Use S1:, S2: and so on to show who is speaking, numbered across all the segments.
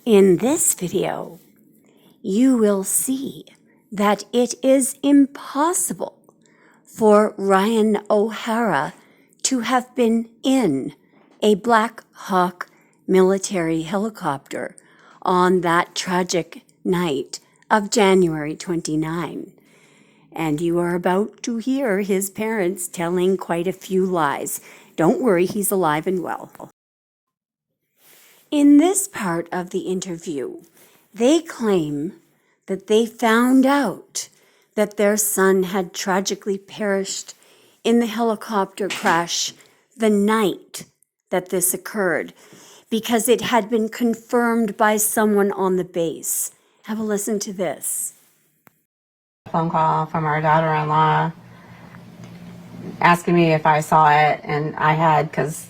S1: In this video, you will see that it is impossible for Ryan O'Hara to have been in a Black Hawk military helicopter on that tragic night of January 29. And you are about to hear his parents telling quite a few lies. Don't worry, he's alive and well. In this part of the interview, they claim that they found out that their son had tragically perished in the helicopter crash the night that this occurred because it had been confirmed by someone on the base. Have a listen to this.
S2: Phone call from our daughter-in-law asking me if I saw it, and I had, because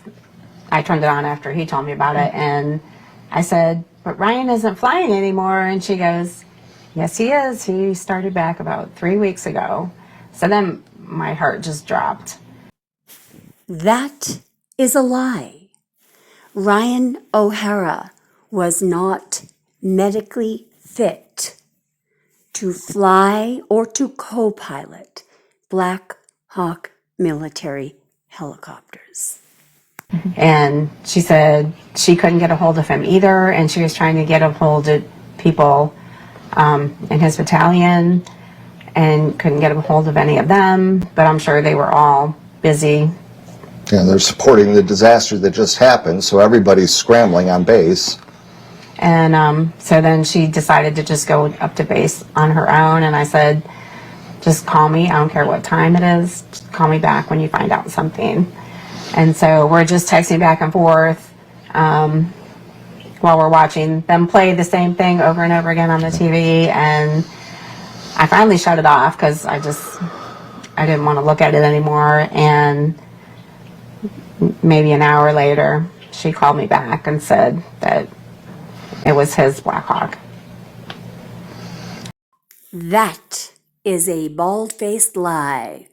S2: I turned it on after he told me about it, and I said, but Ryan isn't flying anymore, and she goes, yes he is, he started back about 3 weeks ago. So then my heart just dropped.
S1: That is a lie. Ryan O'Hara was not medically fit to fly or to co-pilot Black Hawk military helicopters.
S2: And she said she couldn't get a hold of him either, and she was trying to get a hold of people in his battalion and couldn't get a hold of any of them, but I'm sure they were all busy.
S3: Yeah, they're supporting the disaster that just happened, so everybody's scrambling on base.
S2: And so then she decided to just go up to base on her own, and I said, just call me, I don't care what time it is, just call me back when you find out something. And so we're just texting back and forth while we're watching them play the same thing over and over again on the TV, and I finally shut it off because I didn't want to look at it anymore. And maybe an hour later, she called me back and said that it was his Black Hawk.
S1: That is a bald-faced lie.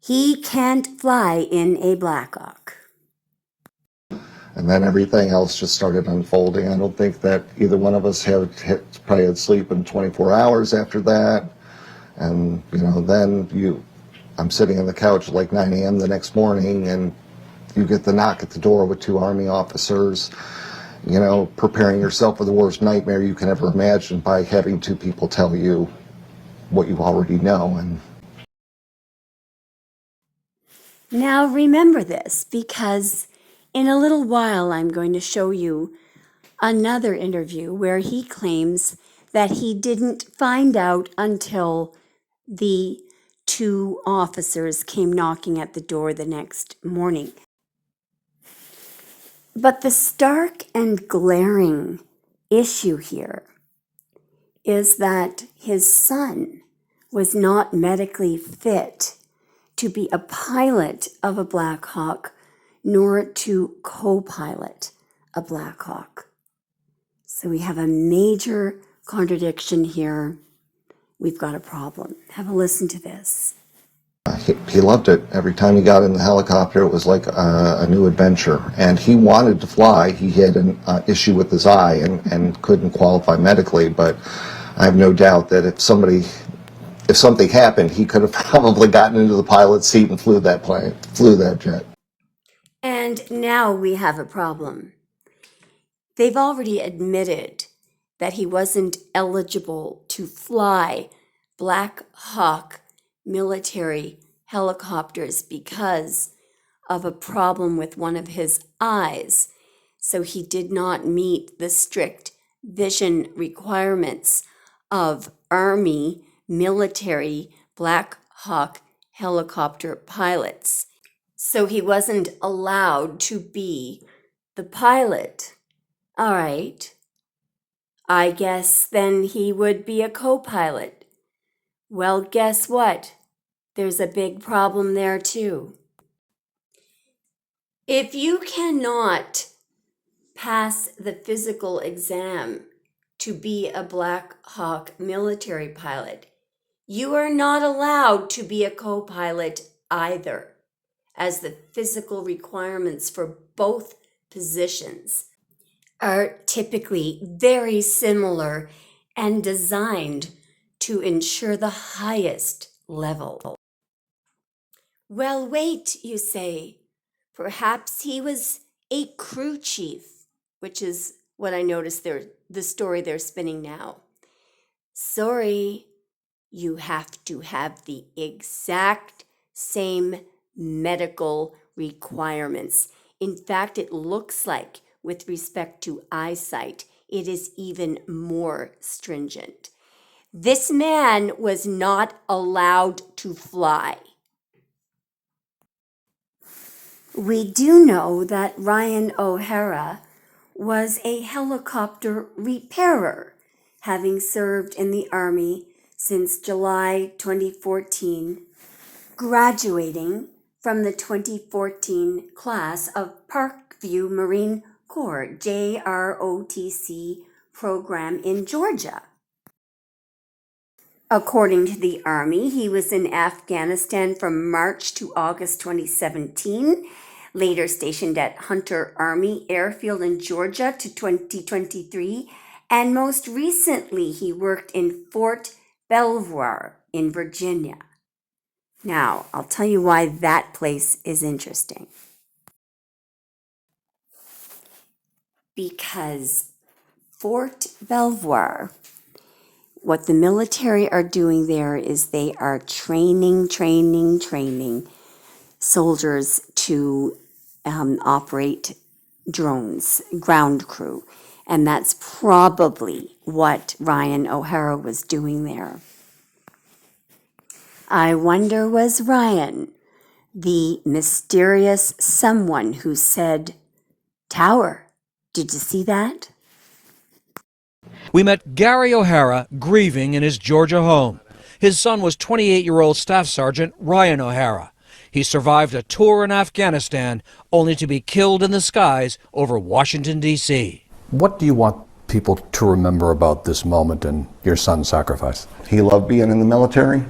S1: He can't fly in a Black Hawk.
S3: And then everything else just started unfolding. I don't think that either one of us probably had sleep in 24 hours after that. And, then I'm sitting on the couch at like 9 a.m. the next morning, and you get the knock at the door with two Army officers, preparing yourself for the worst nightmare you can ever imagine by having two people tell you what you already know. And
S1: now remember this, because in a little while I'm going to show you another interview where he claims that he didn't find out until the two officers came knocking at the door the next morning. But the stark and glaring issue here is that his son was not medically fit to be a pilot of a Black Hawk, nor to co-pilot a Black Hawk. So we have a major contradiction here. We've got a problem. Have a listen to this.
S3: he loved it. Every time he got in the helicopter, it was like a new adventure. And he wanted to fly. He had an issue with his eye and couldn't qualify medically. But I have no doubt that if something happened, he could have probably gotten into the pilot's seat and flew that jet.
S1: And now we have a problem. They've already admitted that he wasn't eligible to fly Black Hawk military helicopters because of a problem with one of his eyes. So he did not meet the strict vision requirements of Army military Black Hawk helicopter pilots. So he wasn't allowed to be the pilot. All right. I guess then he would be a co-pilot. Well, guess what? There's a big problem there too. If you cannot pass the physical exam to be a Black Hawk military pilot, you are not allowed to be a co-pilot either, as the physical requirements for both positions are typically very similar and designed to ensure the highest level. Well, wait, you say. Perhaps he was a crew chief, which is what I noticed the story they're spinning now. Sorry, you have to have the exact same medical requirements. In fact, it looks like, with respect to eyesight, it is even more stringent. This man was not allowed to fly. We do know that Ryan O'Hara was a helicopter repairer, having served in the Army since July 2014, graduating from the 2014 class of Parkview Marine Corps JROTC program in Georgia. According to the Army, he was in Afghanistan from March to August 2017, later stationed at Hunter Army Airfield in Georgia to 2023, and most recently he worked in Fort Belvoir in Virginia. Now, I'll tell you why that place is interesting. Because Fort Belvoir, what the military are doing there is they are training soldiers to operate drones, ground crew. And that's probably what Ryan O'Hara was doing there. I wonder, was Ryan the mysterious someone who said, "Tower, did you see that?"
S4: We met Gary O'Hara grieving in his Georgia home. His son was 28-year-old Staff Sergeant Ryan O'Hara. He survived a tour in Afghanistan only to be killed in the skies over Washington, D.C.
S5: What do you want people to remember about this moment and your son's sacrifice?
S3: He loved being in the military.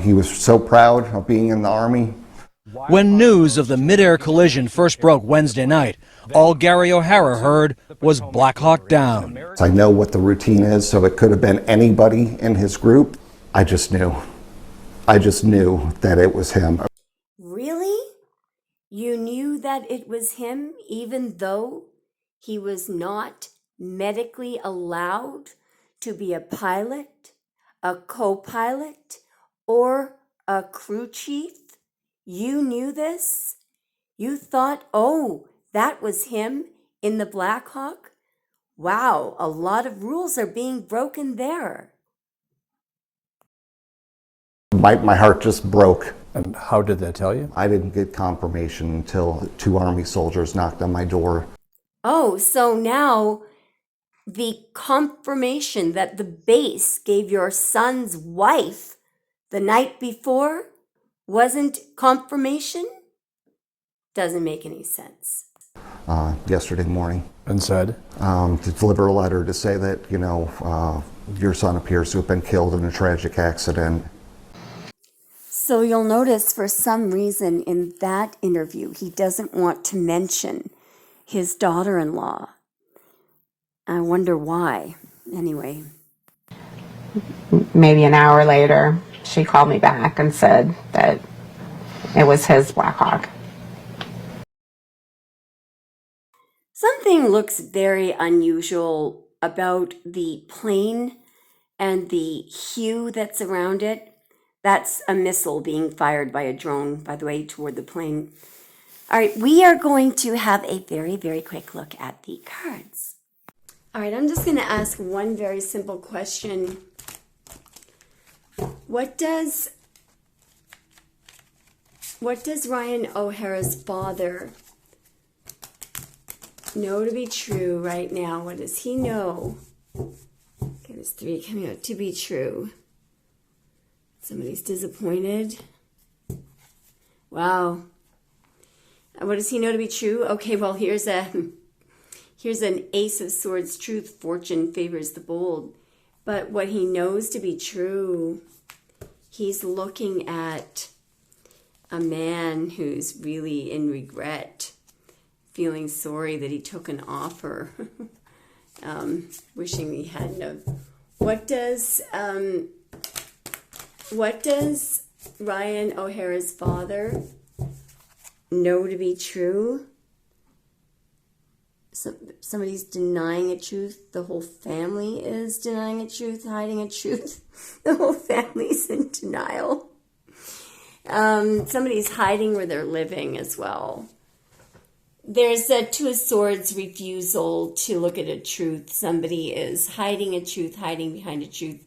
S3: He was so proud of being in the Army.
S4: When news of the mid-air collision first broke Wednesday night, all Gary O'Hara heard was Black Hawk down.
S3: I know what the routine is, so it could have been anybody in his group. I just knew that it was him.
S1: Really? You knew that it was him even though he was not medically allowed to be a pilot, a co-pilot, or a crew chief? You knew this? You thought, oh, that was him in the Black Hawk? Wow, a lot of rules are being broken there.
S3: My heart just broke.
S5: And how did they tell you?
S3: I didn't get confirmation until 2 Army soldiers knocked on my door.
S1: Oh, so now the confirmation that the base gave your son's wife the night before wasn't confirmation? Doesn't make any sense.
S3: Yesterday morning.
S5: And said?
S3: To deliver a letter to say that, your son appears to have been killed in a tragic accident.
S1: So you'll notice for some reason in that interview, he doesn't want to mention his daughter-in-law. I wonder why. Anyway.
S2: Maybe an hour later, she called me back and said that it was his Black Hawk.
S1: Something looks very unusual about the plane and the hue that's around it. That's a missile being fired by a drone, by the way, toward the plane. All right, we are going to have a very, very quick look at the cards. All right, I'm just going to ask one very simple question. What does Ryan O'Hara's father know to be true right now? What does he know? Okay, there's 3 coming out to be true. Somebody's disappointed. Wow. What does he know to be true? Okay, well, here's an Ace of Swords truth. Fortune favors the bold. But what he knows to be true, he's looking at a man who's really in regret feeling sorry that he took an offer, wishing he hadn't have. What does Ryan O'Hara's father know to be true? Somebody's denying a truth. The whole family is denying a truth, hiding a truth. The whole family's in denial. Somebody's hiding where they're living as well. There's a Two of Swords refusal to look at a truth. Somebody is hiding a truth, hiding behind a truth.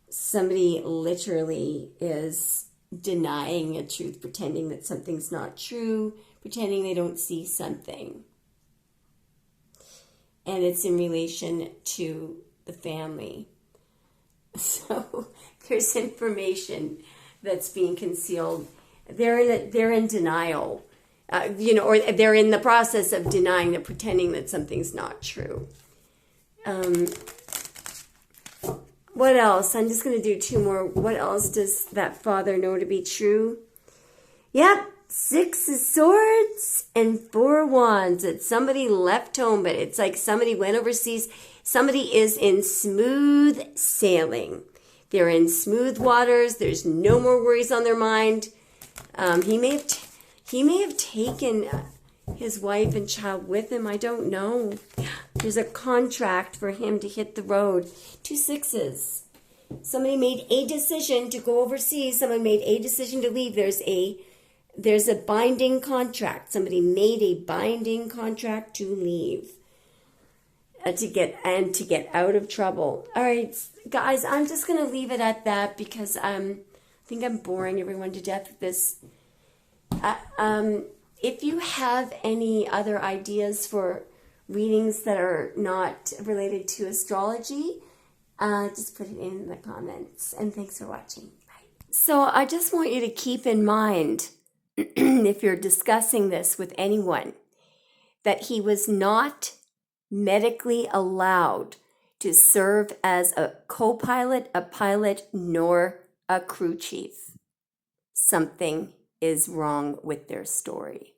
S1: Somebody literally is denying a truth, pretending that something's not true, pretending they don't see something. And it's in relation to the family. So there's information that's being concealed. They're in denial, or they're in the process of denying, they're pretending that something's not true. What else? I'm just going to do 2 more. What else does that father know to be true? Yep. 6 of Swords and 4 of Wands. It's somebody left home, but it's like somebody went overseas. Somebody is in smooth sailing. They're in smooth waters. There's no more worries on their mind. He may have taken his wife and child with him. I don't know. There's a contract for him to hit the road. 2 sixes. Somebody made a decision to go overseas. Somebody made a decision to leave. There's a binding contract. Somebody made a binding contract to leave, to get out of trouble. All right, guys, I'm just going to leave it at that because I think I'm boring everyone to death with this. If you have any other ideas for readings that are not related to astrology, just put it in the comments. And thanks for watching. Bye. So I just want you to keep in mind, if you're discussing this with anyone, that he was not medically allowed to serve as a co-pilot, a pilot, nor a crew chief. Something is wrong with their story.